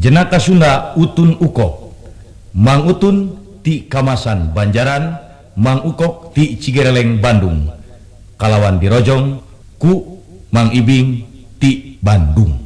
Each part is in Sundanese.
Jenaka Sunda Utun Ukok, Mang Utun ti Kamasan Banjaran, Mang Ukok ti Cigereleng Bandung, kalawan dirojong ku Mang Ibing ti Bandung.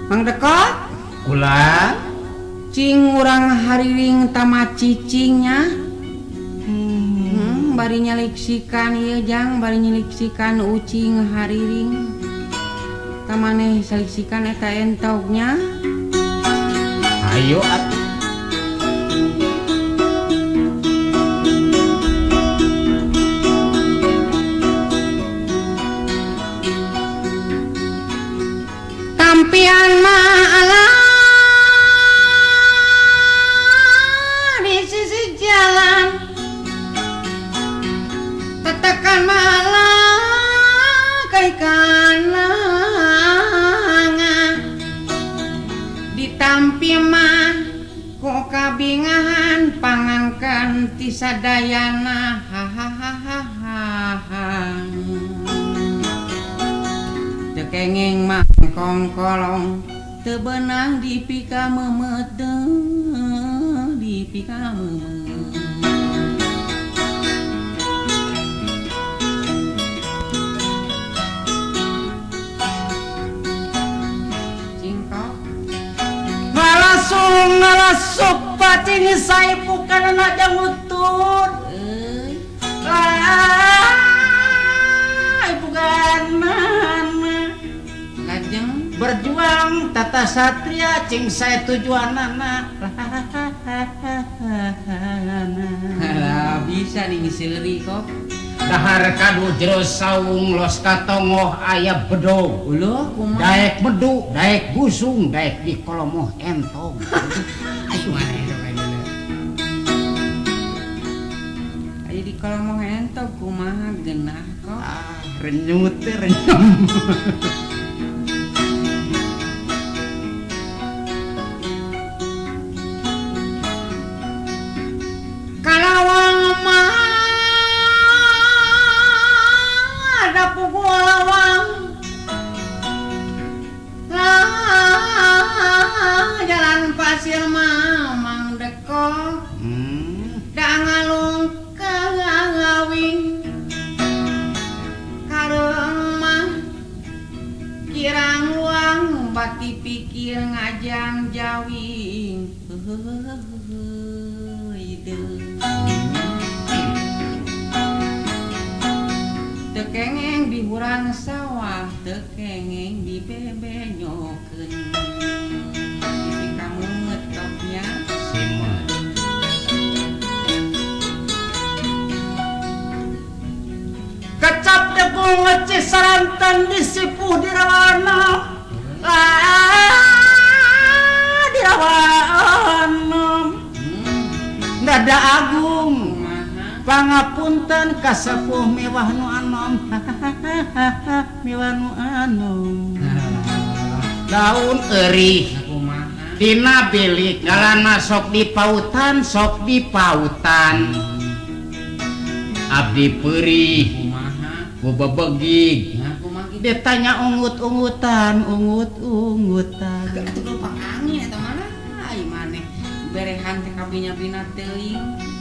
Mang Dekot, ulang cing urang hariring tamat cicingnya. Bari nyeliksikan ieu jang, bari nyeliksikan ucing hariring. Tamaneh seliksikan eta entognya. Ayo atuh. Tampian ma'ala di sisi jalan, tetekan ma'ala kai kananga, ditampi mah kok kabingahan pangangkan ti sadayana. Tekengeng mah kongkolong teu beunang dipika memet dipika memet. Cingkok ngalasuk pacing saya bukan ada ngutut. Bukan lajeng Berjuang tata satria cing saya tujuan anak. bisa nih ngisilri kok. Dahar kadu jero saung los katongoh aya bedog. Ulo kumaha? Daek medu, daek busung, daek di kolomoh entong. Ayo mana itu kayaknya. Ayo di kolomoh entog kumaha genah kok. Renyut teh renyum. Kalawang mah ada pukul lawang. Jalan pasir mah Mang Dekot. Da ngalung ngawing. Kareung mah kirang luang bati pikir ngajang jawing. Tekengeng di hurang sawah, tekengeng di bebenyokeun. Iki kamu ngetoknya Simon. kecap debu ngecis sarantan disipuh di rawana. Di rawana. Dada agung. Pangapunten kasepuh mewah nu anom. Mewah nu anom. Daun eurih dina bilik ngalana sok dipautan, sok dipautan. Abdi peurih ku bebegig. Ditanya ungut-ungutan, ungut-ungutan. Itu lupa angin eta mana? Ai maneh berehan teh kabinya-bina teuing.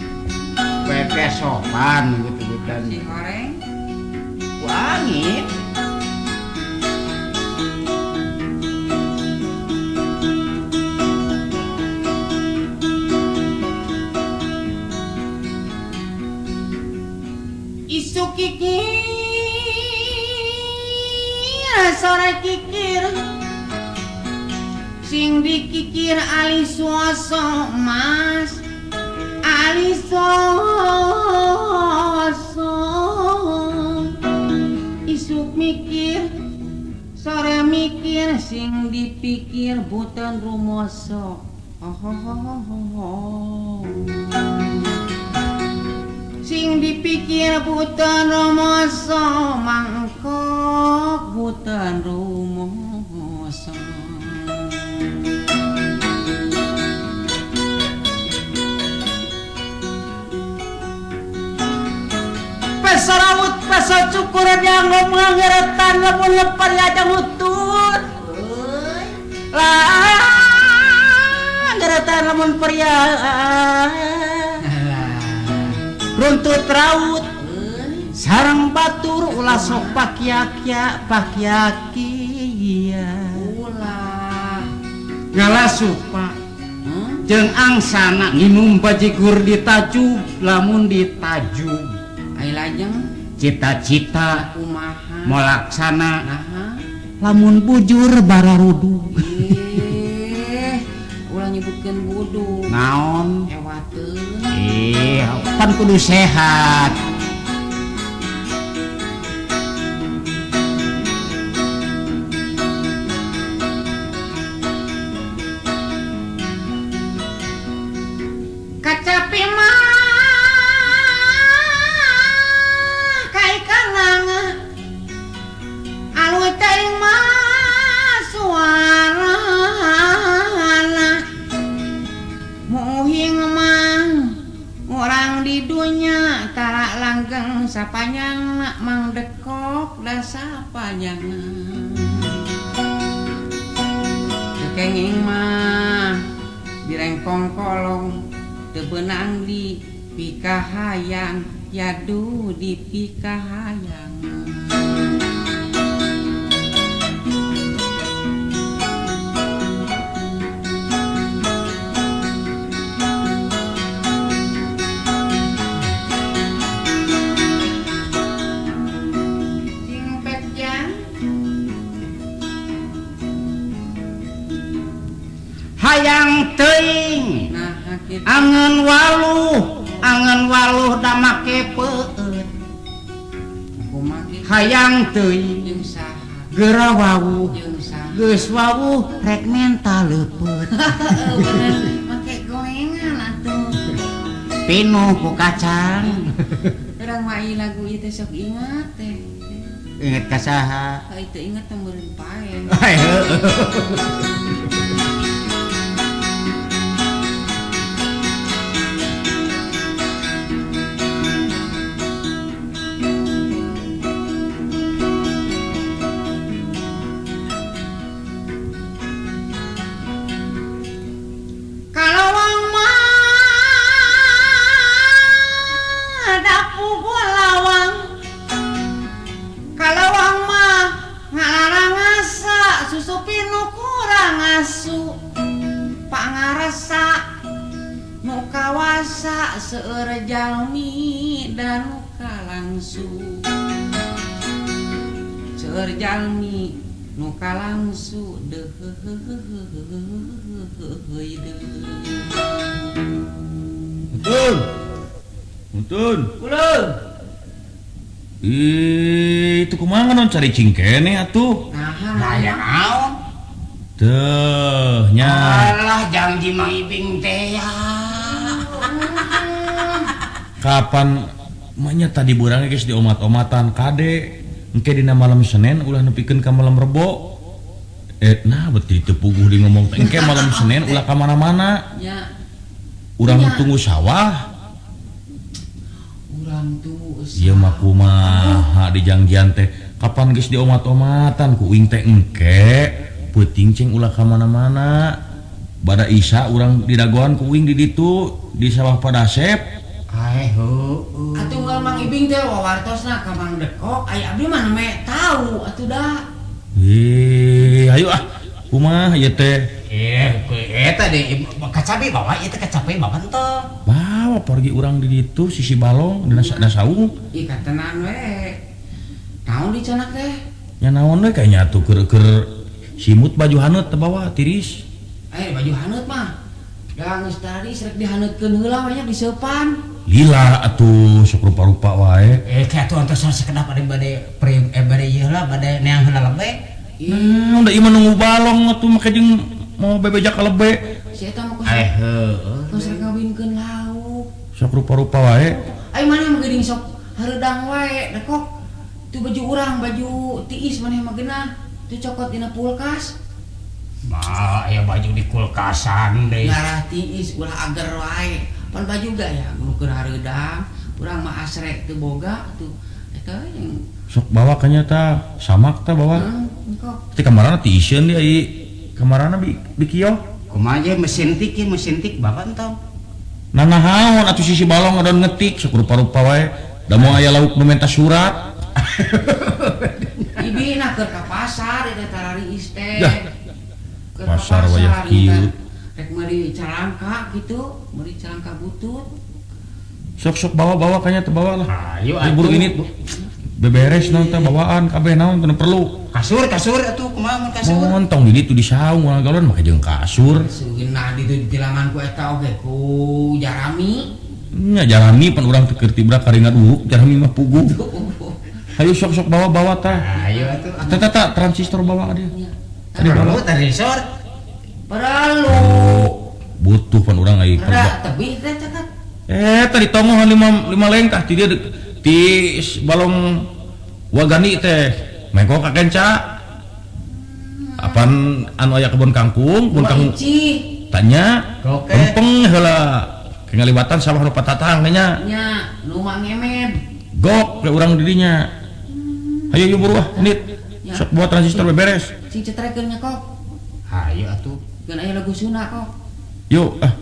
Pepe sopan gitu-gituan. Si goreng Wangi. isu kikir sore kikir sing dikikir ali suaso mas ali suaso isuk mikir sore mikir sing dipikir boten rumoso. Sing dipikir boten rumoso mangkok boten rumoso. Pesarawut pesa cukur dianggap ngeretan lamun lepar ya jangutut. Lah ngeretan lamun pria runtut raut sareng batur ulah sok pakiakia pakiakia ulah ngalasu pak jeung angsana nginum bajigur ditajub lamun ditajub ai lajeng cita-cita kumaha mau laksana lamun bujur bararudu ulah nyebutkeun wudu naon ewateun pan kudu sehat. Kacapi mah kai kananga anu teuing mah suarana muhing mah orang di dunia tara langgeng sapanyang mang dekok da sapanyang kenging mah direngkong kolong teu beunang di pikahayang yadu di pikahayang. Hayang teuing angeun waluh da make peueut hayang teuing geura wawuh geus wawuh rek mental leupeut make goengan atuh pinuh ku kacang urang mah ieu lagu ieu teh sok ingat teh inget ka saha teu inget teh meureun pae. Seueur jalmi dan nuka langsu seueur jalmi nuka langsu Muntun itu kumaha non cari cingkene atuh nah ya naon teuh nya alah janji Mang Ibing teh ya. Kapan mahnya tadi burangnya guys di omat-omatan kade engke dina malam Senin ulah nepikeun ka malam Rebo nah beuti teu puguh di ngomong engke malam Senin ulah ka mana-mana ya urang tunggu sawah urang tunggu ieu mah kumaha di jangjian teh kapan geus di omat-omatan ku uing teh engke peuting ceng ulah ka mana-mana bada Isya urang didagoan ku uing di ditu di sawah Padasep. Atuh nggak Mang Ibing teh wawartosna ka Mang Dekok aya abdi mah me tahu atuh dah. Ayo kumaha ieu teh? Eta deh kacabe bawa ieu teh kacabe bawa henteu. Bawa pergi urang di ditu sisi balong dina saung. Ih katenan we. Naon dicenak teh? Nya naon we kayaknya atuh keur simut baju haneut teh bawa tiris. Baju haneut mah. Da geus tadi srek dihaneutkeun heula banyak diseupan. Lila atuh sok rupa-rupa wae. Kayak atuh antos sakedap bade ieu lah bade neang heula lebe. Udah ieu nunggu balong atuh make jeung mau bebejak kalebe. Si eta mah kos rek ngawinkeun lauk. Sok rupa-rupa wae. Ai maneh mah geuning sok hareudang wae da kok. Tu baju urang, baju tiis maneh mah geunah. Tu cokot dina kulkas. Mah aya baju di kulkasan deui. Ngarah tiis ulah ager wae. Pan baju ga ya nukeun hareudang. Urang mah asrek teu boga tuh. Eta yang Sok bawa kanyata samak teh bawa. engkau. Ti kamarana ti isieun dia ieu. Kamarana di kieu. Kumaha je mesin tik bapak entong. Nanahaon atuh sisi balong ada ngetik sok rupa-rupa wae. Da moal aya lauk nu menta surat. Ibina keur ka pasar eta tarariis teh. Dah. Keur ka Pasar wayah kieu. Rek meuli calangka gitu, meuli calangka butut. Sok bawa kanyata bawa lah. Ayo Buru ini beberes naon teh bawaan kabeh naon teu perlu. Kasur atuh kumaha mun kasur? Montong di ditu di saung moal galon make jeung kasur. Seunah ditu ditilangan ku eta oge ku Jarami. Nya Jarami pan urang teu keur tibra karingat uuk, Jarami mah pugu. Hayu sok bawa teh. Ayo atuh. Tata transistor bawa ka dia. Tadi bawa transistor. Perlu. Butuh pan urang ai Ada tebih teh cakat. Tadi tongohan lima lengkah ti dia ti balong wagani teh mengko ka kenca. Apan anu aya kebun kangkung, kebun kangkung tanya. Oke. Lempeng heula kengalibatan sawah nu patatang nya. Nya nu mah ngemed. Gok ke urang dirinya. Hayu yuk buru ah, nit. Ya. Sok buat transistor beberes. Sing cetrekeun nya kok. Ayo atuh. Geun aya lagu Sunda kok. Yuk ah.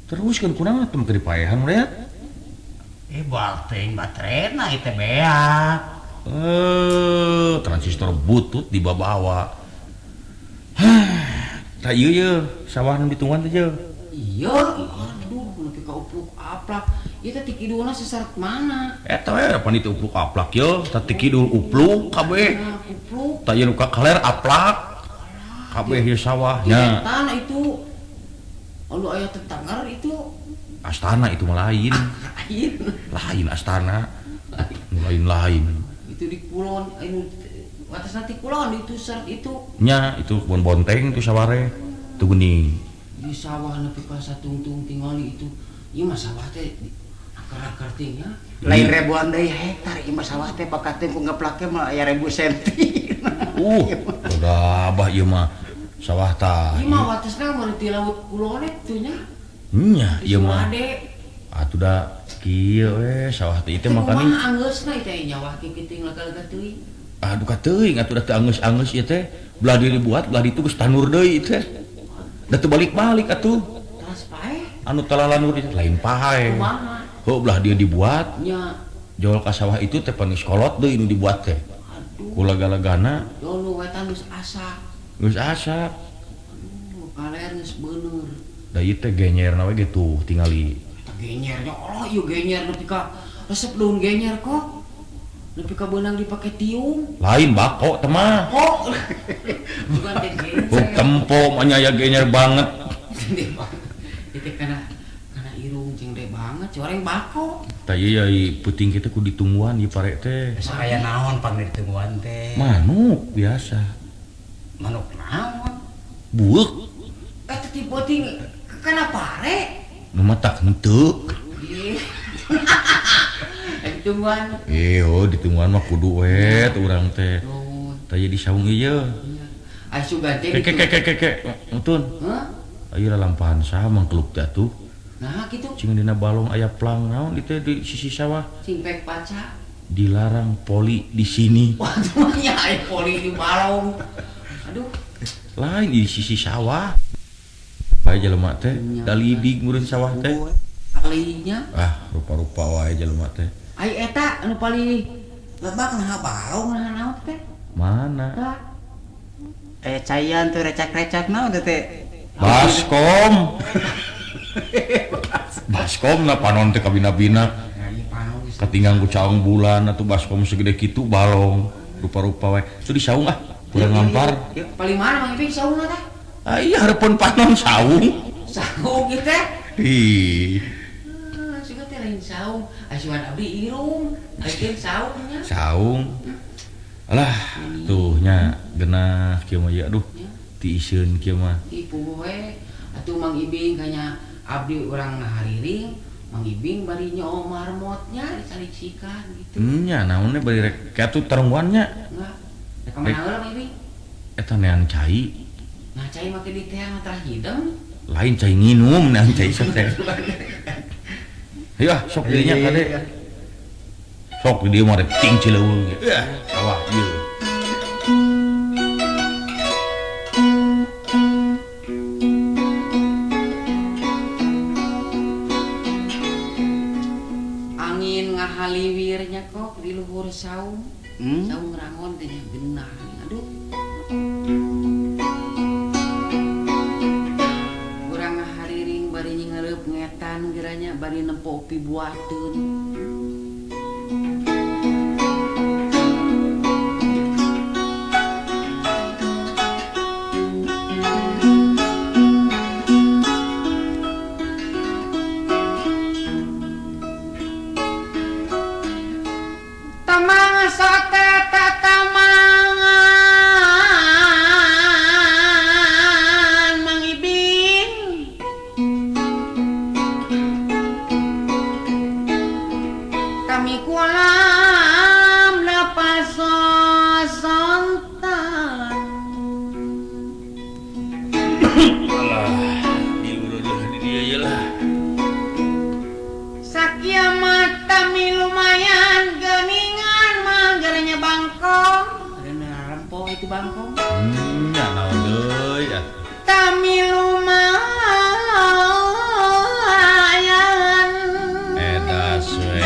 Terus kan kurang tuh ke dipaehan lihat. Balting baterena itu beak. Transistor butut di bawa. Tak iya sawah nu ditungguan teh je. Iya, aduh, nepi ka upluk aplak. Ieu teh ti kidulna seseret mana? Eta we pan itu upluk aplak ye, teh ti kidul upluk kabeh. Upluk. Tak ieu nu ka kaler aplak. kabeh ieu sawahnya. Tanah itu anu aya tetanggar itu Astana itu mah lain. Lain astana. Lain. Itu di kulon anu wates nanti kulon itu ser itu. Nya itu kebun bonteng itu saware. Teu geuning. Di sawah nepi ka satungtung tingali itu. Ieu mah sawah teh akar-akar teh nya. Lain ribuan deui hektar ieu mah sawah teh pakateun ku ngeplake mah aya 1000 senti. Udah abah ieu mah sawah tah. Ieu mah watesna mah di laut kulon itu nya. Nya ieu mah. Atuh da kieu we sawah teh teh makani. Kumaha anggeusna teh nyawa kiting lega-lega teuing. Aduh ka teuing atuh da teu angeus-angeus ieu teh. Belah dibuat belah ditu geus tanur deui teh. Da teu balik-balik atuh. Tas pae. Anu tala lanur lain pae. Kumaha? Heuh belah dia dibuat. Nya. Jol ka sawah itu teh panis kolot deui nu dibuat teh. Aduh. Ku lega-legana Dulu wetan geus asap. geus asap. Aduh, kaler geus bener. Da ieu teh genyerna we gitu tingali. Genyernya Allah ieu genyer nepi ka resep daun genyer kok. Nepi ka beunang dipake tiung. Lain bako teh mah. Oh. Bukan teh genyer. Tempo mah nya genyer banget. Itu kana irung jeung de banget coreng bako. Tah ieu puting kita ku ditungguan ieu pare teh. Sakaya naon pan ditungguan teh? Manuk biasa. Manuk naon? Bueuk. Teh tipe-tipe kana pare. Nu mah tak henteu. Ditungguan. Ditungguan mah kudu we teh urang teh. Tah ieu di saung ieu. Aya sugan teh. Ke. Untun. Heh? Ayo lampahan saha mangkeluk jatuh. Nah gitu. Cing dina balong aya plang naon itu di sisi sawah. Simpek paca. Dilarang poli di sini. Waduh nya aya poli di balong. Aduh. Lain di sisi sawah. Bae jelema teh dalidig meureun sawah teh. Kalinya. Rupa-rupa wae jelema teh. Ai eta anu paling lebak nah balong nah naon teh? Mana? Tah. Cayan tuh recak-recak naon teh? Baskom. Baskom na panon teh kabina-bina. Katinggang ku caong bulan atuh baskom segede kitu balong. Rupa-rupa wae. Itu di saung urang ngampar. Paling mana Mang Iping saungna teh? Iya hareupeun panon saung. Saung ieu teh. Ih. Sugan teh lain saung. Asuhan abdi irung, lain saungnya. Saung. Alah, tuh nya genah kieu mah ya aduh. Ti isieun kieu mah. Ipu we atuh Mang Ibing kanya abdi urang ngahariring, Mang Ibing bari nyo marmotnya disaliksikan gitu. Nya naonnya bari rek katu terungguannya. Enggak. Ka mana heula Mang Ibing? Eta nean cai. Nah, cai make di teh mah tara hideng. Lain cai nginum nean cai teh. Ayo sok dirinya kade. Sok di dieu mah rek ting cileuweung. Sawah ieu. Angin ngahaliwirnya kok di luhur saung. Saung rangon teh genah. Aduh. Urang ngahariring bari nyingareup ngetan geranya bari nempo upi buateun. Tamang sate tatamangan Mang Ibing. Kami kualam lepas sontan. Alah, diureuh di dieu ye lah. Sakia mata mi lumayan geningan mah geranya bangkong. Ada rempong itu bangkong. Nya naon deui ya. Tami lumayan. Edas we.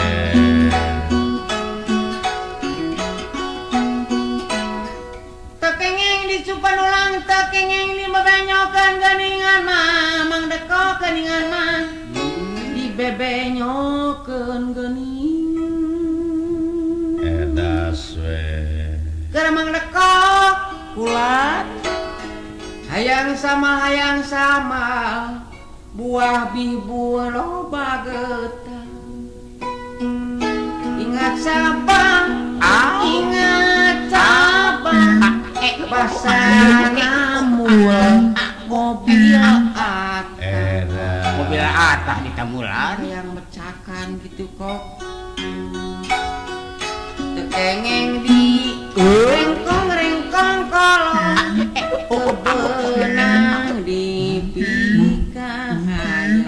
Tekengeng dicupan ulang, tekengeng dibebenyokan geningan mah, mang deko geningan mah. Dibebenyokan gening. Edas we. Gara mang deko kulat. hayang sama buah bibu loba getah ingat sabang basana mul mobil atah di tamulan yang mecakan gitu kok tekengeng di rengkong kolong benang di pikahan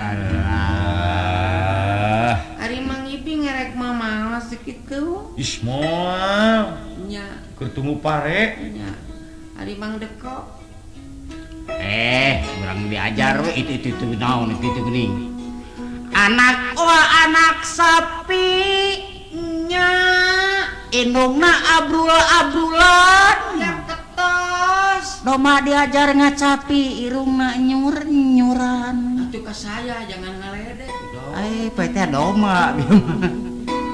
ari Mang Ibi ngerek mama sedikit keu Ismoal nya ketemu pare nya ari Mang Deko kurang diajar we itu naon itu geuning anak sapi nya indungna abrulan yang ketos doma diajar ngacapi irungna nyuran itu ke saya jangan ngeledek pete doma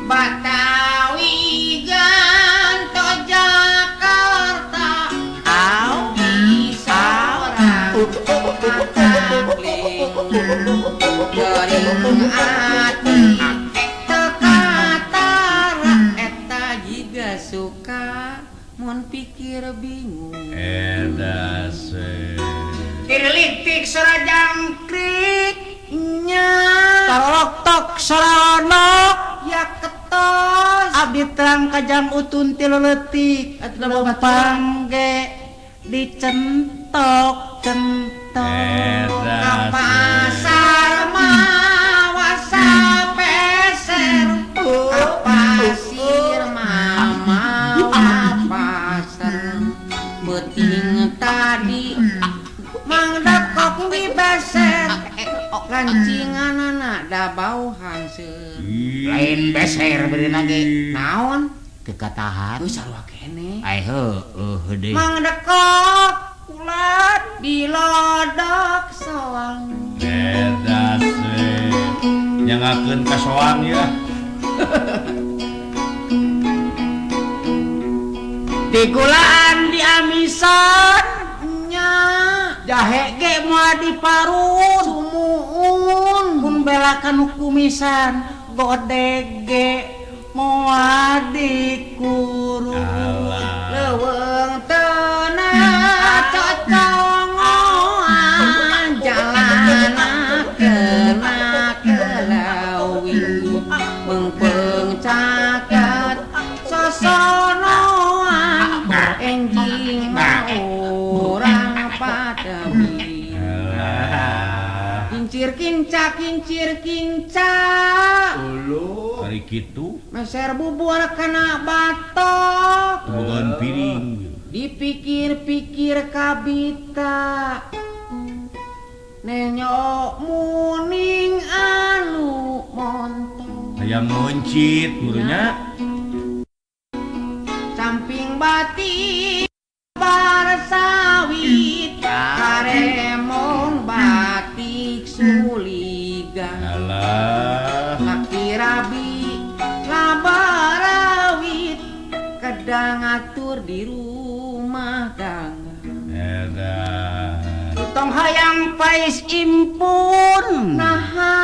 Batawi ganto Jakarta bisa orang kakakling gering ati tekatara eta jiga suka mun pikir bingung edase tirlitik sarajangkrik nya tarolok tok saronok ya ketos abdi terang kajang utun 3 leutik lempang ge dicentok edase pasar mawasa peser pasir mama pasar beting tadi Mang Dakok di beser lancingan anak da bau hanseur lain beser beurina ge naon kekatahan geus sarua keneh ai heueuh deui Mang Dakok ulat dilodok soang edase nyangakeun ka soang ya digulaan di amisan nya jahe ge moal diparut sumuun mun belakan kumisan godeg ge moal dikurung leuweung teunah cocongoan jalana kena kelawi mengpeung caket sosonoan enjing urang padami kincir kinca hari kitu meser bubur kena batok tebogan piring dipikir-pikir kabita nenyok muning anu montong hayang moncit gurunya samping batik bar sawit karemong batik suligan alah laki rabi labarawit kedang atur di rumah dangga edan tong hayang pais impun naha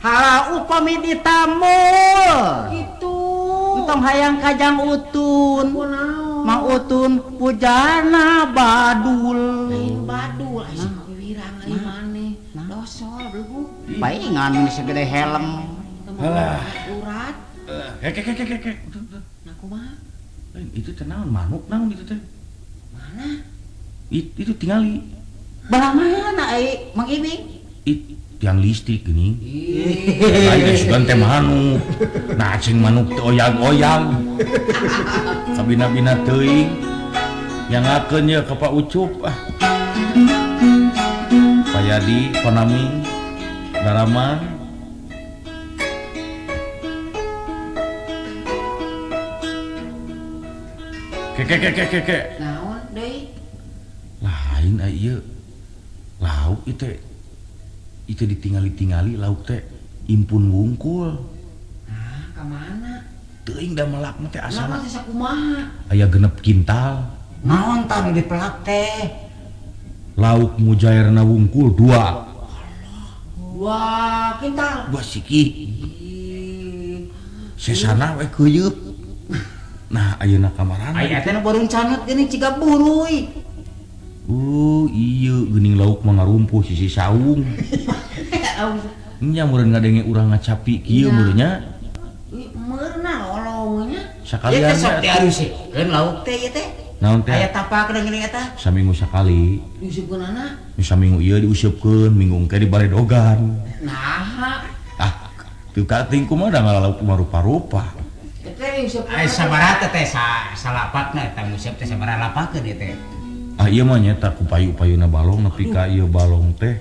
hala upami ditamul gitu tong hayang kajang utun kunaon mang utun pujana badul lain badul asa wirang ari maneh dosol blegu paingan segede helm alah urat kek nah kumaha lain itu teh naon manuk naon itu teh mana itu tingali balah mana mang ibing tiang listrik geuning lain sugan teh manuk nah cing manuk teh oyang-oyang kabina-bina teuing nyangakeun ye ka Pak Ucup Payadi Konami Daraman kek naon deui lain ieu lauk itu ditingali-tingali lauk teh impun wungkul nah kamana teuing da melak mah teh asana naon teh sakumaha aya 6 kintal naon tah nu dipelak teh lauk mujairna wungkul 2 kintal 2 siki sesana we keuyeup nah ayeuna kamarana aya teh nu baru canut geuning ciga buruy iya geuning lauk mah ngarumpuh sisi saung nya meureun ngadenge urang ngacapi kieu meureun nya meurna olongnya sakalian sok teh harusikeun lauk teh ieu teh naon teh aya tapak geuning eta saminggu sakali diusupkeunana saminggu ieu diusupkeun minggu engke dibaledogan nah teu kating kumaha da ngalauk mah rupa-rupa eta diusupkeun aya sabaraha teh salapakna eta nguseup teh sabaraha lapakeun ieu teh ieu mah nyata ku payu-payuna balong nepi ka ieu balong teh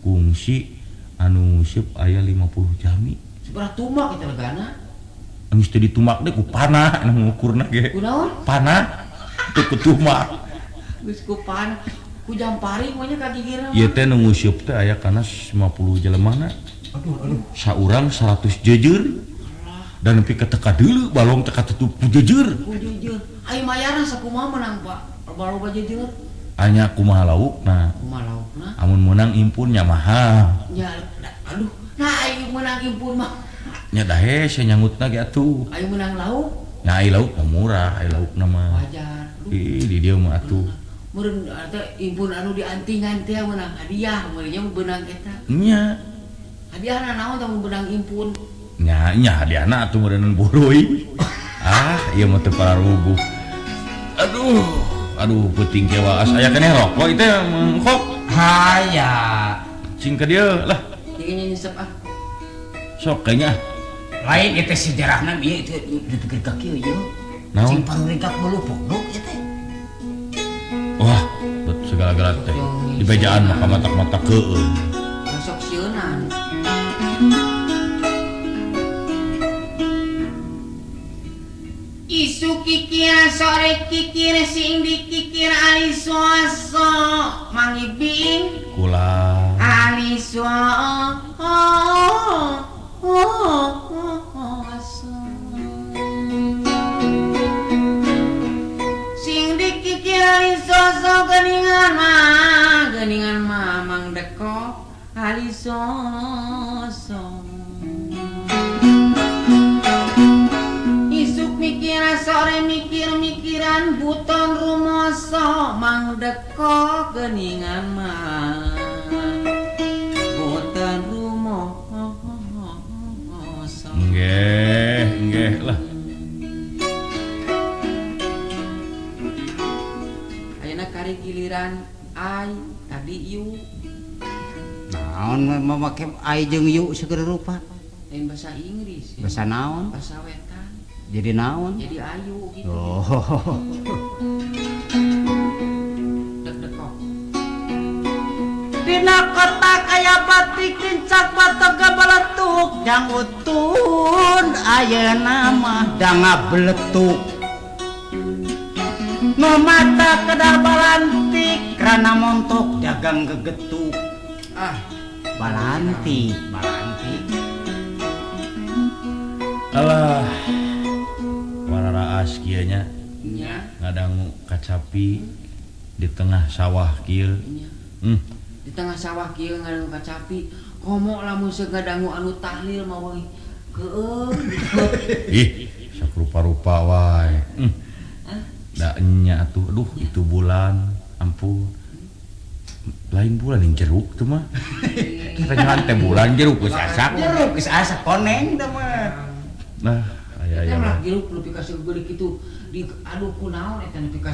kungsi anu nguseup aya 50 jami sabaraha tumak eta legana anu teu ditumak deui ku panah anu ngukurna ge kunaon panah teu ku tumak geus ku panah ku jampari mah nya ka gigireun ieu teh nu nguseup teh aya kana 50 jelemana aduh saurang 100 jejer dan nepi ka teka deuleu balong teh katutup ku jejer ai mayarna sakumaha meunang Pak loba jejer anya kumaha laukna kumaha laukna amun meunang impun nya mahal nya aduh nah ai meunang impun mah nya dahe sia nyangutna ge atuh ai meunang lauk nya ai lauk mah murah ai laukna mah wajar di dieu mah atuh meureun eta impun anu diantingan teh meunang hadiah meureun nya beunang eta nya hadiahna naon tah beunang impun nya hadiahna atuh meureun buruy ieu mah teu pararuguh aduh peuting kewaas aya keneh rokok ieu teh mangkok haya cing ka dieu lah ingin nyesep sok kayaknya lain itu sejarahna ieu itu dipikir ka kieu ieu cing paruringkak bulu pondok ieu teh wah bet segala-gala teh di bejaan mah kamatak-matak keueun sok sieunan isu kikir sore kikir sing dikikir ali suaso mangibing kula ali suaso sing dikikir ali suaso geningan mah mang deko ali suaso mikir sore mikir-mikiran buton rumoso mang deko geningan mah buton rumoso nggih lah ayeuna kari giliran ai tadi yu naon make ai jeung yu segera rupa lain bahasa Inggris bahasa naon bahasa wetan jadi naon jadi ayu gitu dek-dekok dina kota kaya batik kincak batega beletuk jang utun ayeuna mah danga beletuk nu mata kedar balantik rana montok dagang gegetuk balantik alah wararaas kieu nya nya ngadangu kacapi di tengah sawah kieu di tengah sawah kieu ngadangu kacapi komo lamun segadangu anu tahlil mah we keueum ih sakrupa-rupa wae da nya atuh aduh itu bulan ampun lain bulan yang jeruk tuh mah kita teh bulan jeruk geus asak koneng teh mah nah aya mah jeruk nepi ka segede kitu di aduh kunaon eta nepi ka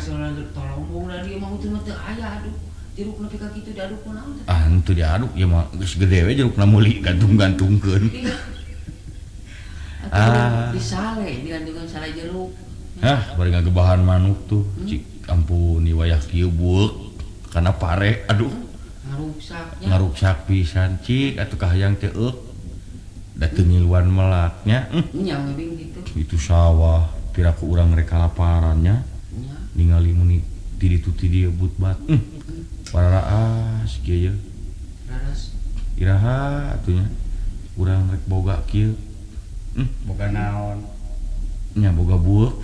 tolombong da dieu mah teh aya aduh jeruk nepi ka kitu diaduk kunaon teh henteu diaduk ieu mah geus gede we jerukna meuli gantung-gantungkeun disale digantungkeun sale jeruk bari ngagebahan manuk tuh cik ampun di wayah kieu bueuk kana pare aduh ngaruksak pisan cik atuh kahayang teh euk da teu ngiluan melaknya nya ngebing gitu itu sawah piraku urang rek kalaparannya ningali muni ti ditu ti dieu butbat pararaas kieu ye raras iraha atunya urang rek boga kieu boga naon nya boga buuk.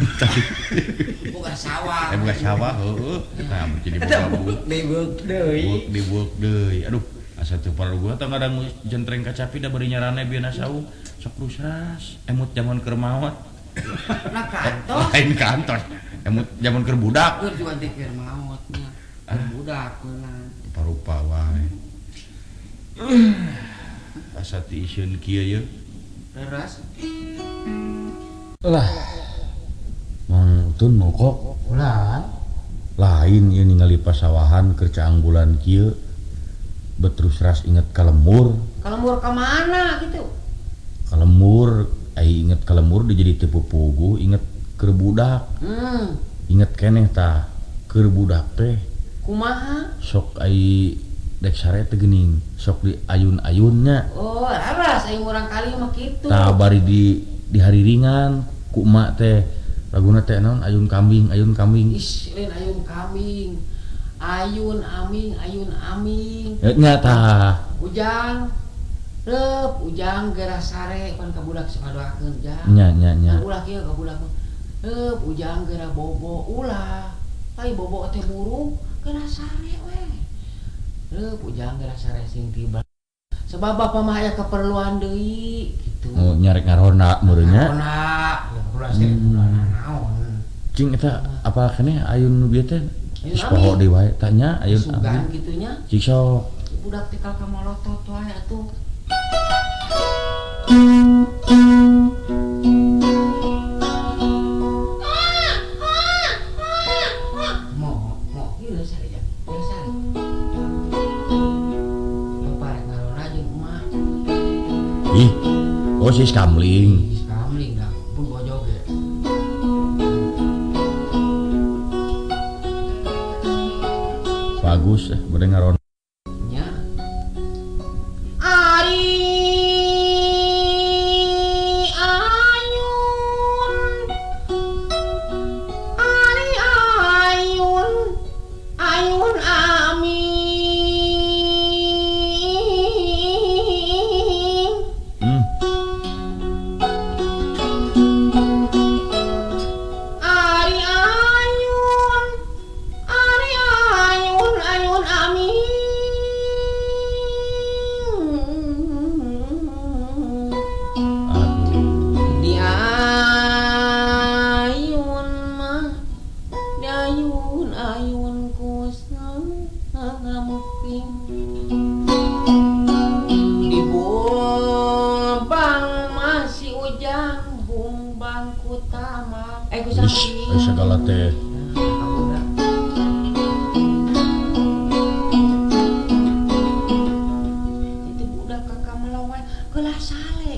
Boga sawah. Boga sawah heueuh. Tah jadi boga buuk. Dibuuk deui. Aduh, asa teu parah gua tah ngadang jentreng kacapi da bari nyarane bieu nasau. Sok rusras, emut zaman keur maot. Nah kantos. Lain kantos. Emut zaman keur budak. Keur juga teh keur maot nya. Budak meunang. Parupa wae. Asa ti isieun kieu ye. Leres. Lah. Mangtun mokok. Ulah. Lain ieu ningali pasawahan keur caang bulan kieu. Betrus ras inget ka lemur. Kalembur ka mana gitu? Kalemur, ai inget kalemur dia jadi teu pupuguh, inget keur budak. Inget keneh tah keur budak teh. Kumaha? Sok ai dek sare teh geuning, sok di ayun-ayunnya. Oh, aras aing urang kali mah kitu. Tah bari di hari ringan ku emak teh laguna teh naon ayun kambing, ayun kambing. Is, lain ayun kambing. Ayun aming. Nya tah. Ujang. Rep, ujang gerah sare pan ka budak sok ngadoakeun jang. Nya. Ulah kieu ka budak mah. Rep, ujang gerah bobo ulah. Ai bobo teh burung gerah sare we. Rep, ujang gerah sare sing tiba. Sebab bapa mah aya keperluan deui gitu. Oh, nyarek ngarona meureunnya. Ngarona, ulah sih naon. Cing eta apa keneh ayun bieu teh? Ayun Poho deui wae tanya ayun sugan gitunya. Cik sok. Budak tikal ka molotot wae atuh. Mau ieu saja. Biasa. Bapak ngarona jeung emak. Ih, oh si kamling. Kamling dah pun bojo ge. Bagus bade ngaron. Nya. Ari ayun aming. Ayun aming. Di ayun mah, di ayun kusang ngamuping. Di bumbang masih ujang bumbang kutama. Kusang Ish, segala teh. Itu budak kakak melawan gelas sale.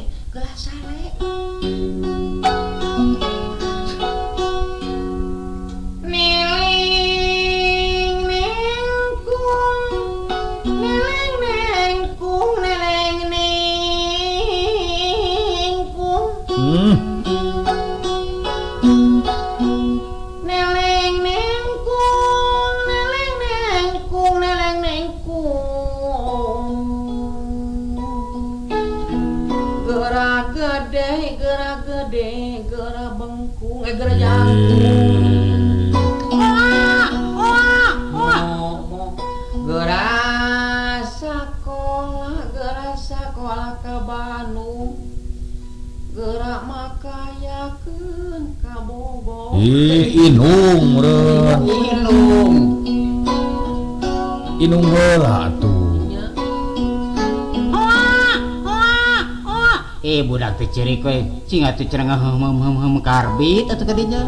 Neleng nengkung. Gerak gede, gerak bengkung, gerak jangkung. Gerak sekolah ke Bandung. Gerak makayakeun ka Bogor. Inung meureun. Inung heula atuh. Budak teh cerik we, cing atuh cenah hem karbit atuh ka dinya.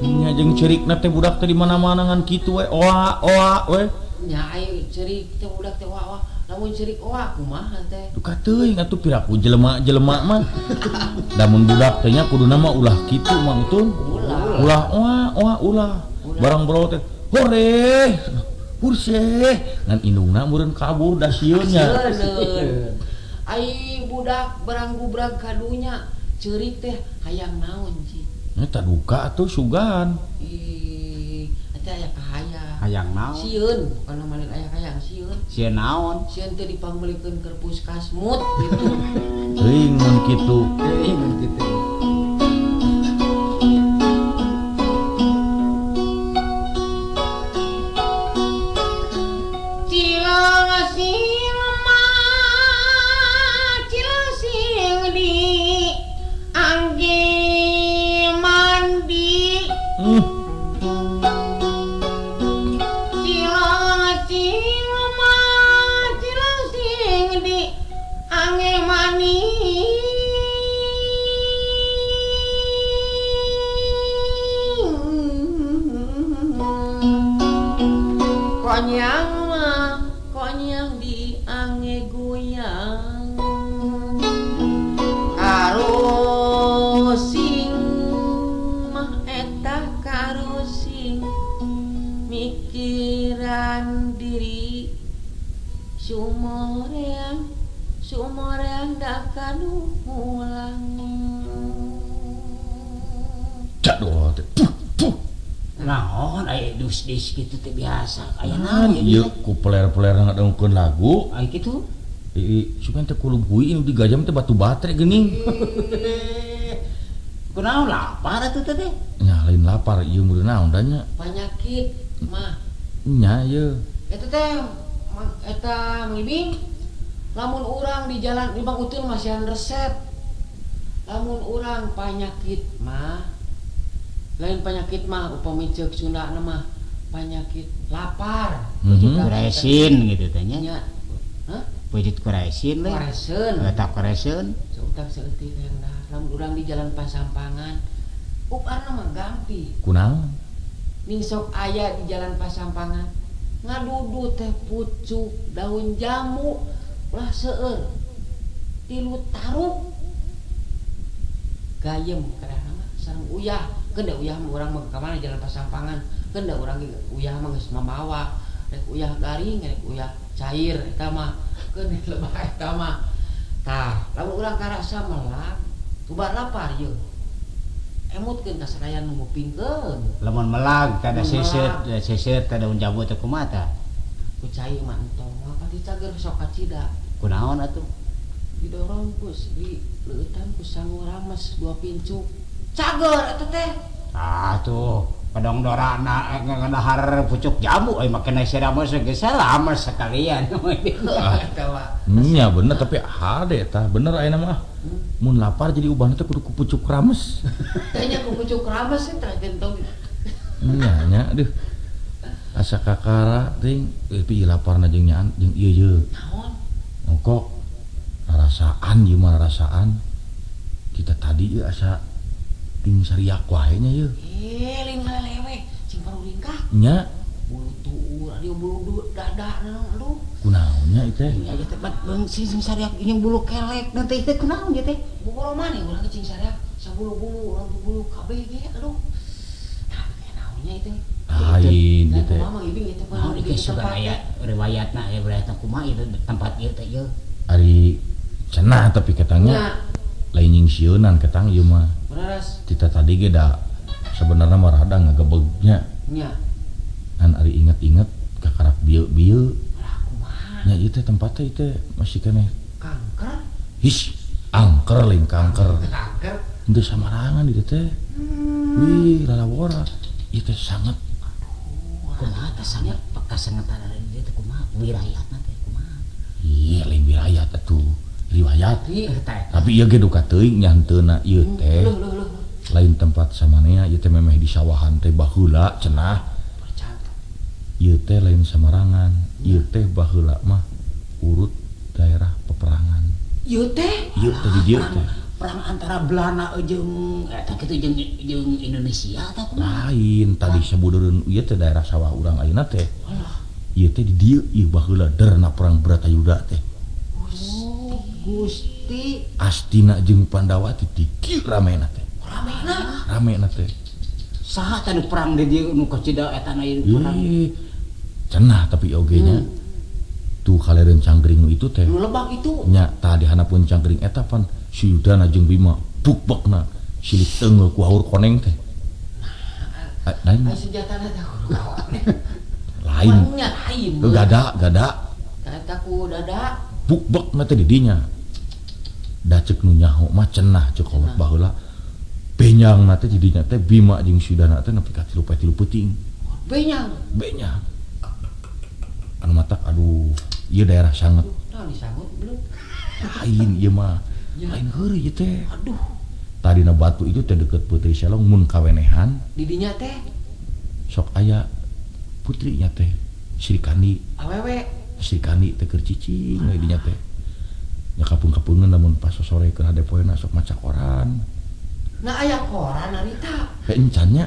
Nya jeung cerikna teh budak teh di mana-mana ngan kitu we, oa we. Nya aya cerik teh budak teh wah, lamun cerik oa kumaha teh? Duka teuing atuh piraku jelema mah. Damun budak teh nya kuduna mah ulah kitu mah utun. Ulah ulah. Barang bro teh, hore. Purseh, ngan indungna meureun kabur da sieun nya. Ai budak beranggubrag kadunya cerik teh hayang naon ci? Eta duka atuh sugan. Eta aya kahayang. Hayang naon? Sieun, kana malin aya hayang sieun. Sieun naon? Sieun teh dipanggulikeun keur puskasmut gitu. Teuing mun kitu. Konyang di ange goyang karosing mah eta karosing mikiran diri sumoreang da kanu mulang Jadul teh. Naon aya dus-dus kitu teh biasa aya Nah, naon ieu ku peler-peler ngadengkeun lagu. aya kitu Sugan teh kudu bui anu digajam teh batu baterai geuning. kunaon lapar atuh teh Nya lain lapar ieu meureun naon da nya. penyakit mah Nya ieu. eta teh eta ngibing lamun urang di jalan di Bang Utun masihan resep lamun urang penyakit mah lain penyakit mah upami ceuk Sunda mah penyakit lapar kuresin gitu teh nya nya hah peujeut kuresin we Koreseun eta kuresin seutak seutik yang dah lamun urang di jalan Pasampangan uparna mah gampi Kunaon? ning sok aya di jalan Pasampangan ngadudu teh pucuk daun jamu ulah seueur tilu taruk gayem kadang mah sareng uyah keunda uyah mah urang mah ka mana jalan Pasampangan keunda urang uyah mah geus mamawa rek uyah garing rek uyah cair eta mah keun lebah eta mah tah lamun urang karasa melag tubar lapar yeuh emutkeun ka sarayan nu ngupingkeun lamun melag kada Melag. seset kada daun jamu teh kumaha tah ku cai mah entong mah pati cager sok kacida kunaon atuh didorong ku di leutan ku sangu rames dua pincuk cager eta teh tuh padang dorana ngadahar pucuk jamu ai make nasi rames ge salames sekalian eta mah Nya bener tapi hade tah bener ayeuna mah. Mun lapar jadi ubahna teh kudu ku pucuk rames. tanya ku pucuk rames teh gentong Nya aduh. Asa kakara ting tapi laparna jeung nyaan jeung ieu naon ngokok rasaan ieu mah rasaan kita tadi ieu asa ting sariak wae nya ieu. lain ngalewe cing paru ringkah Nya bulu tuur ari bulu dada naon aduh kunaon nya ieu teh? ya teh bang sing sariak jeung bulu kelek nanti teh kunaon ge teh bukoro mani urang cing sareak sabulu-bulu urang bulu kabeh ge aduh nah naonnya itu Lain dan gitu. kumaha ibing itu pun naon ge sugan aya riwayatna aya berita kumaha ieu tempat ieu teh ieu Ari cenah tapi ketangnya nya lain nying sieunan ketang ieu mah. beneras Kita tadi ge da sebenarnya mah rada ngagebegnya. nya Kan ari inget-inget kakarap bieu-bieu. lah kumaha Nya ieu teh tempat teh teh masih keneh. kanker His, angker lain kanker. kanker Henteu samarangan ieu teh. Wih, lalawora. Ieu teh sangat kumaha teh sangat kasangetan ada di teh kumaha wirayatna teh kumaha iya lain wirayat atuh riwayat. teh Tapi ieu ge duka teuing nya henteuna ieu teh. Loh. Lain tempat samanea ieu teh memeh di sawahan teh baheula cenah. Percaya. Ieu teh lain samarangan. Ieu teh baheula mah urut daerah peperangan. Ieu teh Ieu teh di dieu teh. perang antara Belanda jeung eta kitu jeung Indonesia tah kumaha Lain tadi sabudeurun ieu teh daerah sawah urang ayeuna teh. Ieu teh di dieu ieu baheula derna perang Bratayuda teh. Gusti Astina jeung Pandawati ti kieu ramena teh. Ramena teh. saha tadi perang di dieu nu kacida eta na ieu perang Cenah tapi oge nya. Tuh kalereun cangkring itu teh. nu lebak itu Nya tadi hanapeun cangkring eta pan si Yudana jeung Bima bukbekna silih teungel ku haur koneng teh. Lain ai senjatana teh kudu kawan lain. nya lain Gada eta ku dada bukbekna teh di dinya. Da ceuk nu nyaho mah cenah ceuk kolot baheula. Benyangna teh di dinya teh Bima jeung si Yudana teh nepi ka 3 peuting. benyang Benyang. Anu matak aduh ieu daerah sanget. nah disambut belum Lain ieu mah. Lain heureuy ieu teh. aduh tadi na batu itu teh deket Putri Selong mun kawenehan didinya teh sok aya putrinya teh Sri Kandi awewe Sri Kandi teh keur cicing we dinya teh nya kapung-kapungeun lamun pas sore keur hade poena sok maca koran nah aya koran arita encannya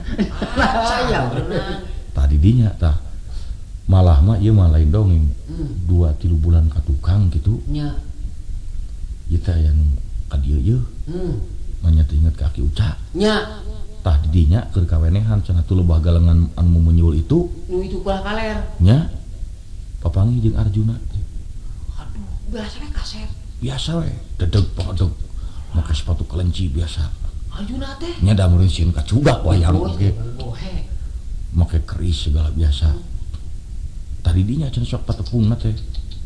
saya berenang tadi dinya tah malah mah ieu mah lain dongeng 2-3 bulan ka tukang gitu nya ieu teh aya nu ka dieu yeuh manya teh inget ka Ki Uca nya tah di dinya keur kawenehan cenah teu lobah galengan anu menyul itu nu itu kulah kaler nya papangi jeung Arjuna teh aduh biasanya kaset biasa we dedeg padeg make sepatu kelenci biasa Arjuna teh nya da meureun sieun kacudak wayang oge bohe make keris segala biasa tadi dinya cenah sok patepungna teh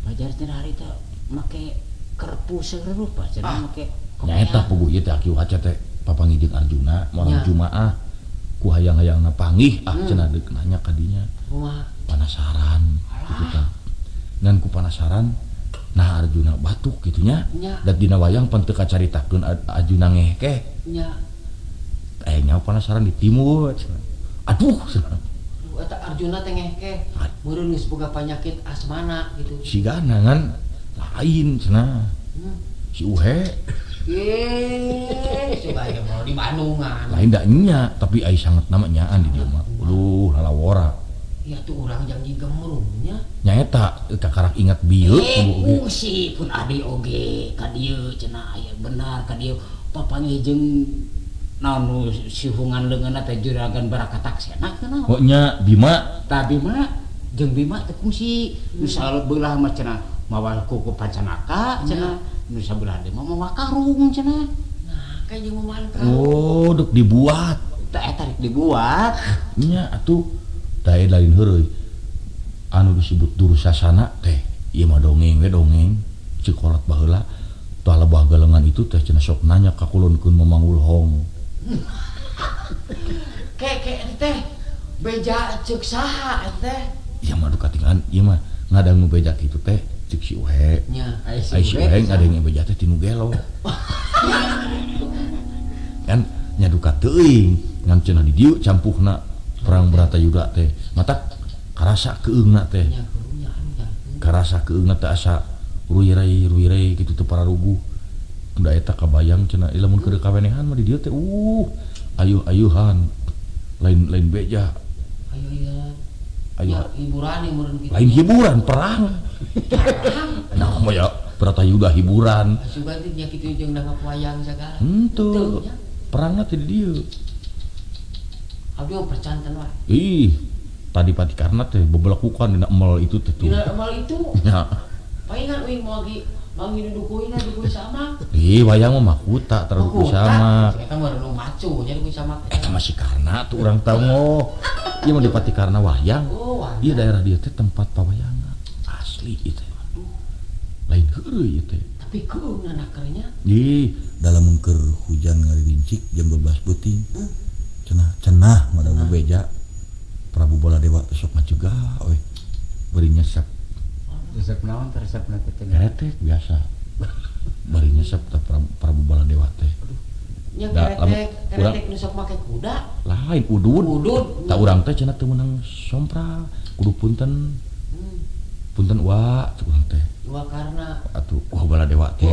pajar teh hari teh make kerpu serupa cenah make nyaeta pugu ieu teh Ki Waca teh papanggih jeung Arjuna malam Jumaah ku hayang-hayangna panggih cenah deuk nanya ka dinya kumaha panasaran gitu tah ngan ku panasaran nah Arjuna batuk gitu nya dan dina wayang pan teu kacaritakeun Arjuna ngehke nya nya panasaran di timur aduh eta Arjuna teh ngehke meureun geus boga panyakit asmana gitu sigana ngan lain cenah si Uhe coba aja mau di Bandungan lain da nya tapi ai sangat nama nyaan di dieu mah lalawora ya tuh urang janji gemrungnya nyaeta kakarak ingat bieu fungsi pun adi oge ka dieu cenah aya benar ka dieu papanggih jeung naon sihungan leungeunna teh juragan Barakataksenak cenah oh nya Bima tah Bima jeung Bima teh fungsi nu sabeulah mah cenah mawa kuku Pancanaka cenah nu sabelah teh mah mawa karung cenah nah kayak jeung mamahan karung oh dek dibuat teh eta rek dibuat nya atuh dae lain heureuy anu disebut Dursasana teh ieu mah dongeng we dongeng cikolot baheula tah lebah galengan itu teh cenah sok nanya ka kulunkeun Mamang Ulhong kek teh beja ceuk saha teh ieu mah duka tingan ieu mah ngadangu beja kitu teh ceuk si Uhe nya ai si Uhe ngadenge beja teh tinu gelo kan nya duka teuing ngan cenah di dieu campuhna perang Bratayuda teh matak karasa keungna teh karasa keungna teh asa ruirei kitu teu pararuguh da eta kabayang cenah lamun keur kawenehan mah di dieu teh ayuh-ayuhan lain beja ayo hiburan yang meureun kitu lain hiburan perang nah mah ya Bratayuda hiburan asuba teh nya kitu jeung dangap wayang sagala henteu perangna teh di dieu abdi mah percanten wae ih tadi pati karna teh bebelakukan dina emel itu teh tuh dina emal itu nya paingan uing mangi dudukuina dudukuin sama ih wayang mah makuta terus sama eta mah nu macu nya dudukuin sama eta masih karna tuh urang tau ngoh ieu mah dipati karna wayang ieu daerah dieu teh tempat pawayangan asli ieu teh lain heureuy ieu teh tapi keungna nakernya ih dalam keur hujan ngaririncik jam 12 peuting cenah ngadangu beja Prabu Baladewa teh sok majuga we bari nyesep resep naon teh resepna teh keretek biasa bari nyesep teh Prabu Baladewa teh nya keretek nu sok make kuda lain udud tak urang teh cenah teu meunang sompra kudu punten wa cek urang teh wa karna atuh Baladewa teh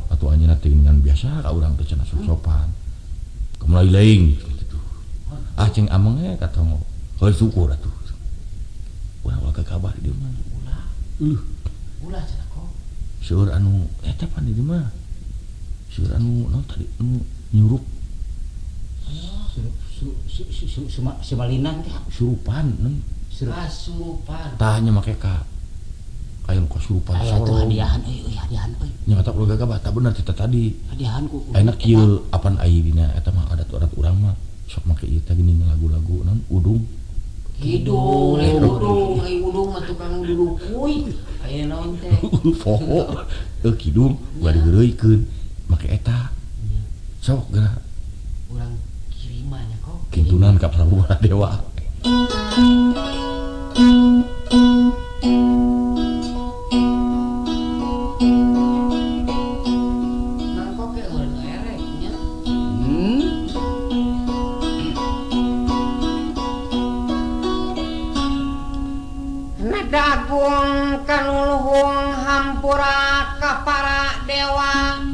atuh anjeunna teh dengan biasa ka urang teh cenah sopan kemelai leuing cing ameng kata ngo heuh syukur atuh urang wae kabar di dieu mah ulah cenah kok seueur anu eta pan di dieu mah seueur anu naon tadi anu nyurup Semalinan teh surupan neun surupan tah nya make ka kayak kasurupan sorong hadiahan hadiahan nya kata keluarga kabah tak bener cerita tadi hadiahan ku enak kieu apan ai dina eta mah adat-adat urang mah sok make ieu teh gini lagu-lagu naon udung udung mah tukang dudukuy aya naon teh poho kidung bari geureuikeun make eta sok geura urang kiriman nya kok kintunan ka Prabu Baladewa Luhung kanuluhung hampura ka para dewa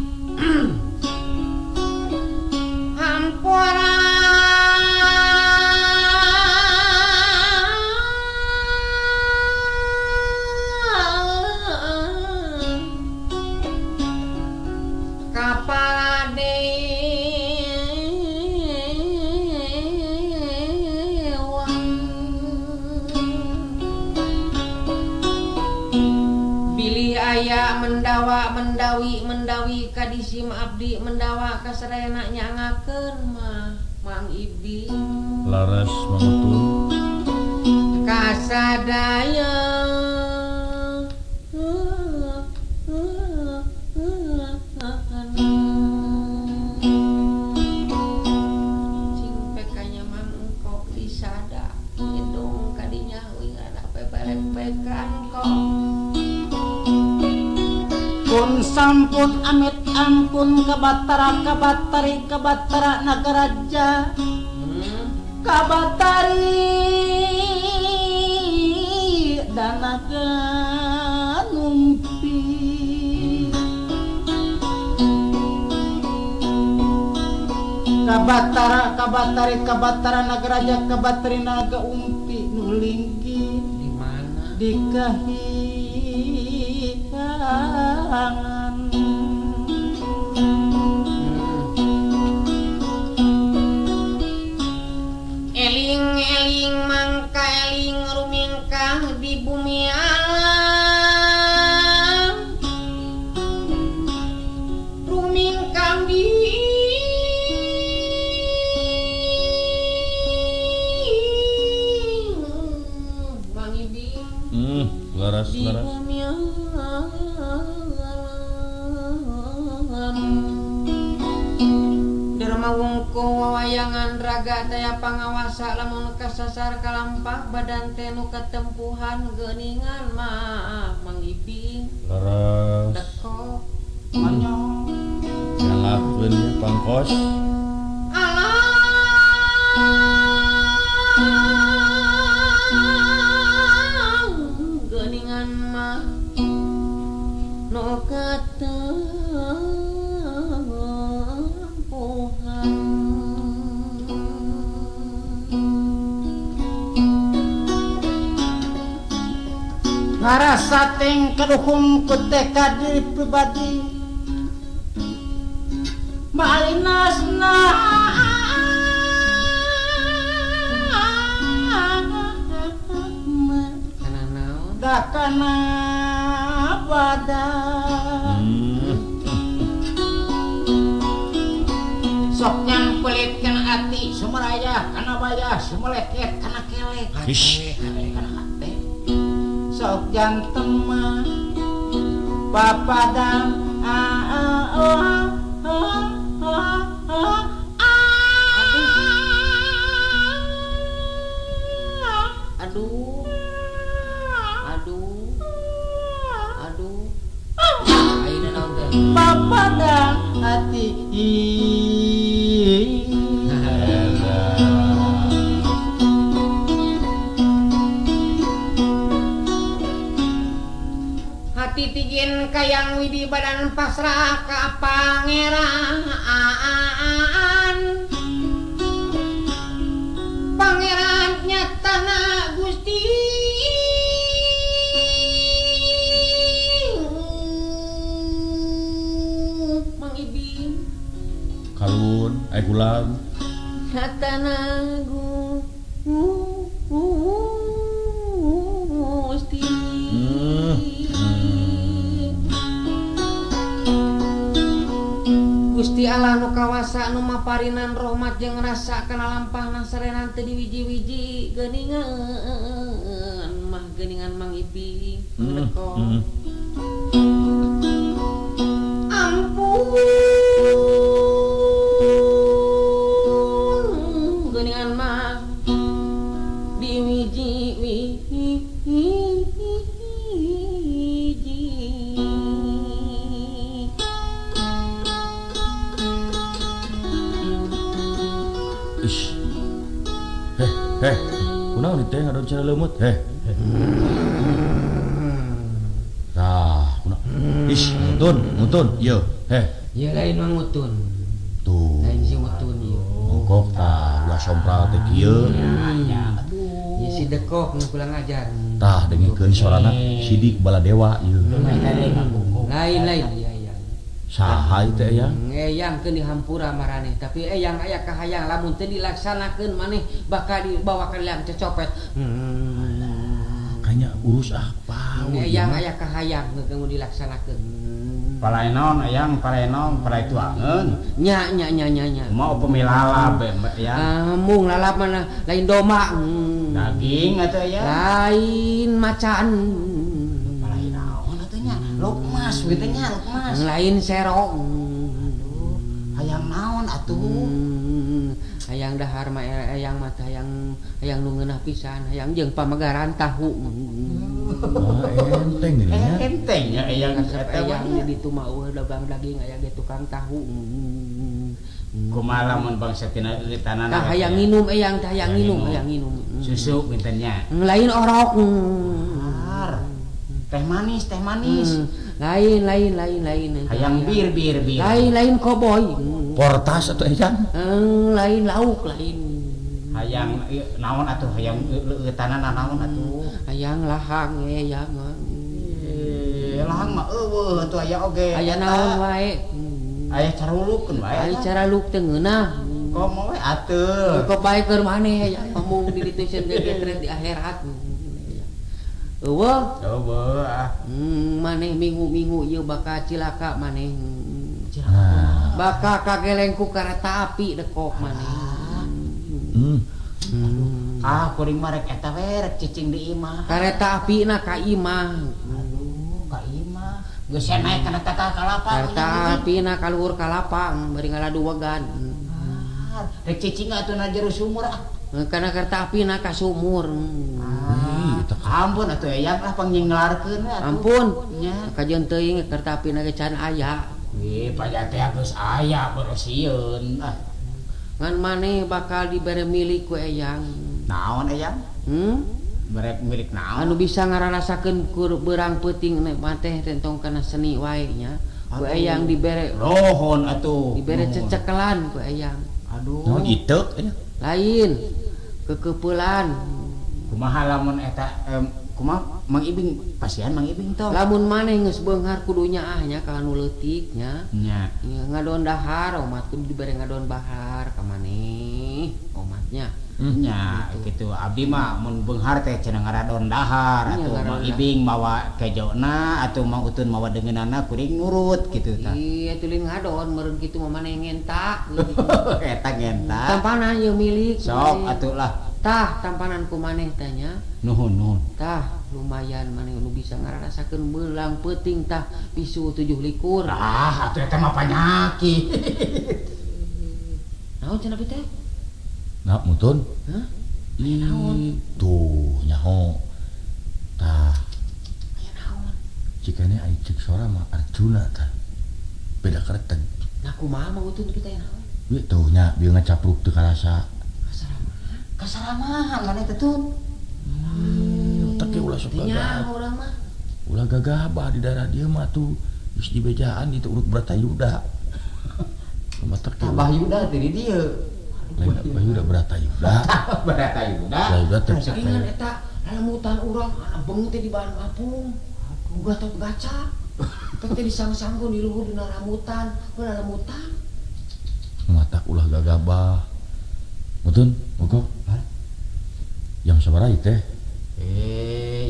hampura ka para aya mendawi kadisim abdi mendawa kasadayana nyangakeun mah Mang Ibing laras mangutun kasadaya cing pekanya Mang engkok disada indung kadinya wingana peperek-pekan kok pun sampun amit ampun kabatara nagaraja kabatari danaga numpi kabatara nagaraja kabatari naga umpi nulinggi di mana di kahiyangan eling-eling mangka eling rumingkang di bumi alam rumingkang di Mang Ibing laras di laras bumi alam Derma wungku wayangan raga daya pangawasa lamun kasasar kalampah badan tenu ketempuhan geuningan mah Mang Ibing laras dekok manyong nyangakeun ya pangkos alam geuningan mah nu ketempuhan ngarasa teng kaduhung kuteka diri pribadi malinasna kana naon dakana badan sok nyang pelitkeun ati sumeraya kana bayah sumeleket kana kelek Ish. kana hate sok janten mah papadang aduh ayeuna naon teh papadang hati hati tigin kayang widi badan pasrah ka pangeran pangeran nyatana Gusti Mang Ibing kalun gulang nyatana Gusti Gusti Allah nu kawasa nu maparinan rahmat jeung rasa kana lampahna sarenan teu diwiji-wiji geuningan Mang Ibing dekok ampun geuningan mah diwiji-wiji ish kunaon teh ngadon cenah leumut Is, mutun, yo, Ya lain mah mutun. tuh, Lain si mutun ieu. mongkok tah ulah sompral teh kieu. Ya si dekok nu kulang ajar. Tah dengikeun sorana sidik baladewa ieu. Lain ya. Saha ieu teh ya? Eyang keun dihampura marane, tapi eyang aya kahayang lamun teu dilaksanakeun maneh bakal dibawa ka liang cecopet. Kayaknya urus apa? Eyang aya kahayang nu dilaksanakeun. Palaenon ayang palaenon palai tuangeun. Nya. Mau pemilala ya. Mung lalap mana lain doma. Daging atuh ya. Lain macan. Palaenaon atuh nya? Lukmas we teh nya, lukmas. Lain serong. Hayang naon atuh? Hayang dahar mah hayang mah hayang nu ngeunah pisan, hayang jeung pamagaran tahu. Enteng ini nya. Enteng ya ayang Kasep hayang di ditu mah dagang daging aya ge tukang tahu. Kumaha lamun bangsa tina eueutanana. Tah hayang nginum eyang tah hayang nginum. Susu pintennya. Lain orok. Teh manis. Lain. Hayang bir. Lain koboy. Portas atau ejan? Lain lauk lain. Hayang naon atuh hayang eueutanana naon atuh. Hayang lahang eyang. Lahang mah eueuh atuh aya oge. Aya naon wae. Aya carulukeun wae. Aya cara luk teu ngeunah. Komo we atuh. Kok bae keur maneh ya pamung di ditu sieun gegetret di akhirat. Eueuh. Maneh minggu-minggu ieu bakal cilaka maneh. Bakal kageleng ku kareta api dekok maneh. Kuring mah rek eta we rek cicing di imah. Kareta api na ka imah. Ka imah. Geus naik kana tata kalapang. Kareta api na ka luhur ka lapang bari ngaladuwegan. Rek cicing atuh na jero sumur ah. Kana kareta api na ka sumur. Ampun atuh eyang lah pangginglarkeun we atuh. Ampun. Nya. Kajeun teuing kareta api na ge can aya. Pajate geus aya beresieun. Ngan maneh bakal dibere milik ku eyang. Naon eyang? Merek milik naon? Anu bisa ngararasakeun ku beurang peuting mah teh tentong kana seni wae nya. Ku eyang dibere Rohon atuh. dibere cecekelan ku eyang. Naon itek nya? Lain kekeupelan. Kumaha lamun eta kumaha Mang Ibing pasian Mang Ibing tong. Lamun maneh geus beunghar kudu nyaah nya ka anu leutik nya. Nya. Ngadon dahar omat kudu dibere ngadon bahar ka maneh omatnya. Nya kitu abdi mah mun beunghar teh cenah ngaradon dahar atuh Mang Ibing mawa kejona atuh Mang Utun mawa deungeunana kuring nurut kitu tah. Ieu tuluy ngadon meureun kitu mah maneh ngentak. Eta ngentak. Tampanan ieu milik. Sok atuh lah. Tah tampanan ku maneh teh nya. Nuhun. Tah lumayan maneh nu bisa ngararasakeun beulang peuting tah pisu 7 likur. Atuh eta mah panyakit. Naon cenah teh? Nah, mutun. Hah? Tuh nyaho. Tah. Aya naon? Cikane ai cek sora mah Arjuna tah. Beda kereten. Nah kumaha mah utun kita aya naon? Ieu tuh nya bieu ngacapruk teu karasa. Kasaramahan maneh teh tun. Otak ge ulah sok Nya gagah. urang mah. Ulah gagah di daerah dieu mah tuh geus dibejaan di urut Bratayuda. Matak teh. Bahyuda teh di dieu. Lain Bahyuda Bratayuda. Bratayuda. Bratayuda teh. Ingan eta lalamutan urang beung teh di bahan apung. Gatot gaca. Teh disang-sangkeun di luhur dina rambutan, lalamutan. Matak ulah gagabah. Mutun, mogok. Jam sabaraha ieu teh?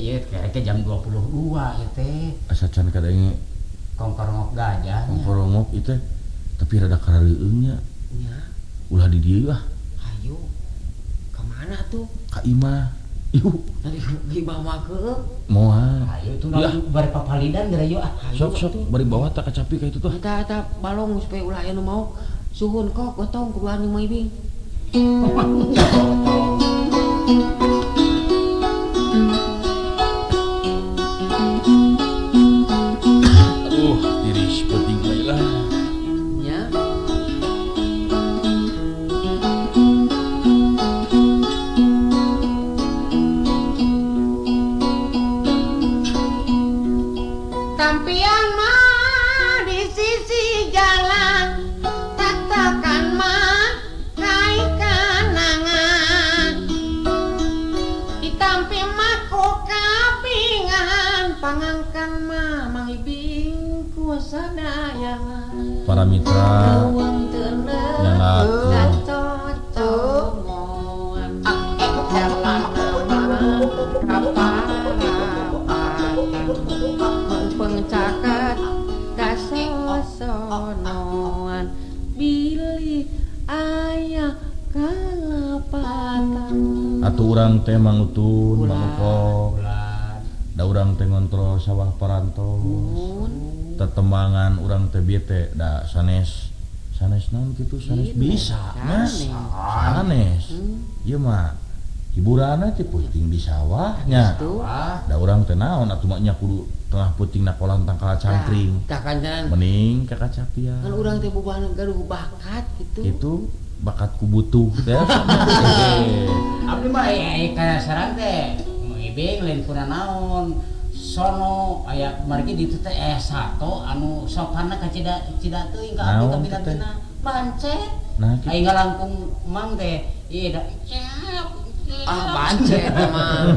Ieu kayaknya jam 22 ieu teh. Asa can kadenge Kongkorongok gajah. ngorongok ieu teh. Tapi rada karaleueung nya. Nya, Ulah di dieu ah. hayu. Ka mana tuh? Ka imah. Ieu Tadi gimana mah ke? moal. Ayo tuh Ya. bari papalidan geura yuk ah. Sok bari bawa tak kacapi ka itu tuh. Eta balong supaya ulah aya nu mau suhun kok gotong kuduan Mang Ibing. Aduh, tiris penting bae lah. Nya. Tampian mah pangangkan mah Mang Ibing kuasadayangan para mitra Uang tener Nyalaku. Gacocomongan Jalan Mengpengcakat Kasosonoan Bilih ayah kalapatan atuh urang teh Mang Utun Mang Ulah. Ukok Bulan da urang teh ngontrol sawah parantos tetembangan urang teh bieu teh da sanes naon kitu sanes Ini, bisa mas sanes. sanes ieu mah hiburanna teh puting di sawahnya Tuh da urang teh naon atuh mah nya kudu tengah puting na kolam tangkal cangkring Kakanjan mending kakacapian kan urang teh boga gaduh bakat gitu itu bakatku butuh teh abdi mah kayak sarang teh Mang Ibing lain puna naon sono aya margi ditu teh sato anu sopanna ka cida teuing ka abdi ka Naon bina-bina bancet nah kitu. aing ngalangkung Mang teh ieu da bancet emang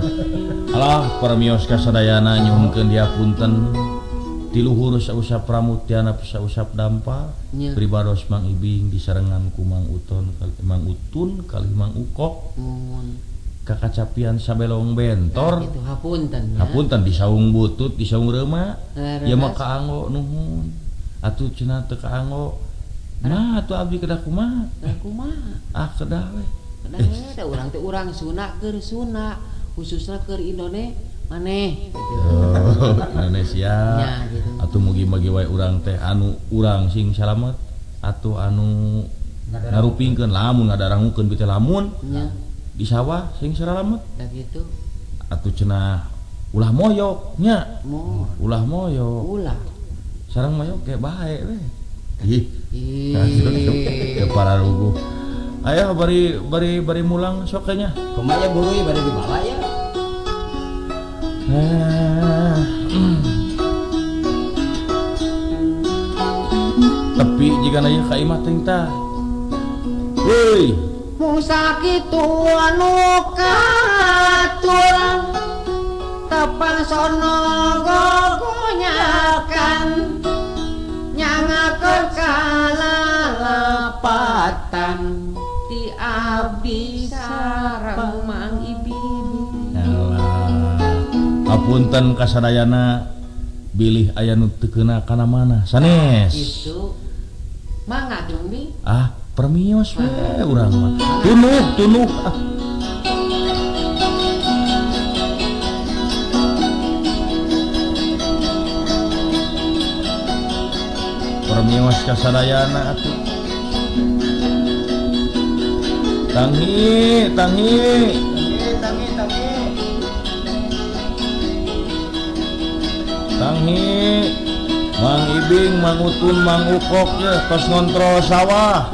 Alah paramios kasadayana nyuhunkeun dia punten tiluhur sausap pramutiana sausap dampa Nya. pribados Mang Ibing disarengan ku Mang Utun Mang Utun kali Mang Ukok mun kakacapian sabelong bentor itu hapunten ya. hapunten di saung butut di saung reuma Leres. ieu mah kaanggo nuhun atuh cenah teu kaanggo nah atuh abdi kedah kumaha Da kumaha kedah we da urang teh urang Sunda keur Sunda khususna keur Indonesia maneh gitu. Oh, Indonesia Ya, gitu. atuh mugi-mugi wae urang teh anu urang sing salamet atuh anu ngarupingkeun lamun ngadarangukeun biteh lamun Nya, di sawah sing salamet da gitu atuh cenah ulah moyok nya mau ulah moyok ulah sareng moyok ge bae we ih ih para ruguh aya bari mulang sok nya kumaha buru ieu bade dibawa ya tapi jika naya ka imah teh tah euy Musa kitu anu katur tepang sono gogonyakan nyangakeun kalalapatan ti abdi sareng Mang Ibing hapunten kasadayana bilih aya nu teu keuna kana mana sanes itu mangga dong nih permios we urang mah tunuh permios kasadayana atuh tangi Mang Ibing, Mang Utun, Mang Ukok ya tos ngontrol sawah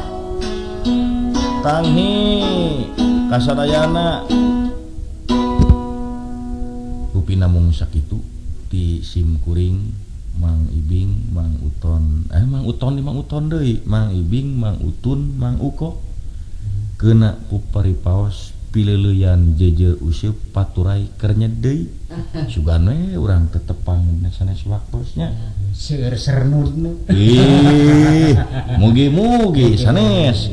tangi kasadayana rupina mung sakitu ti simkuring Mang Ibing, Mang Uton Mang Uton deui Mang Ibing, Mang Utun, Mang Ukok keuna ku paripaos pileuleyan jejer useup paturai keur deui sugan we urang tetepang sanes waktosnya sernurna mugi-mugi sanes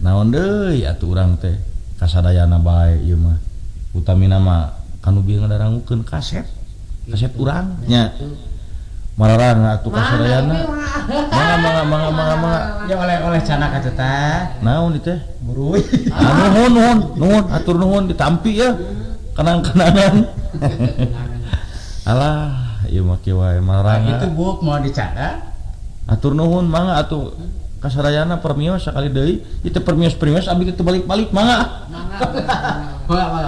naon deui atuh urang teh kasadayana bae ieu mah utamina mah kanu bieu ngadarangukeun kaset urang nya mararang atuh kasadayana mangga ya oleh cana ka teh naon ieu teh buruy nuhun atur nuhun ditampi ya kenang-kenangan alah ieu mah kieu wae mararang itu buk mau dicana atur nuhun mangga atuh kasadayana permios sakali deui ieu teh permios abdi teh balik-balik mangga mangga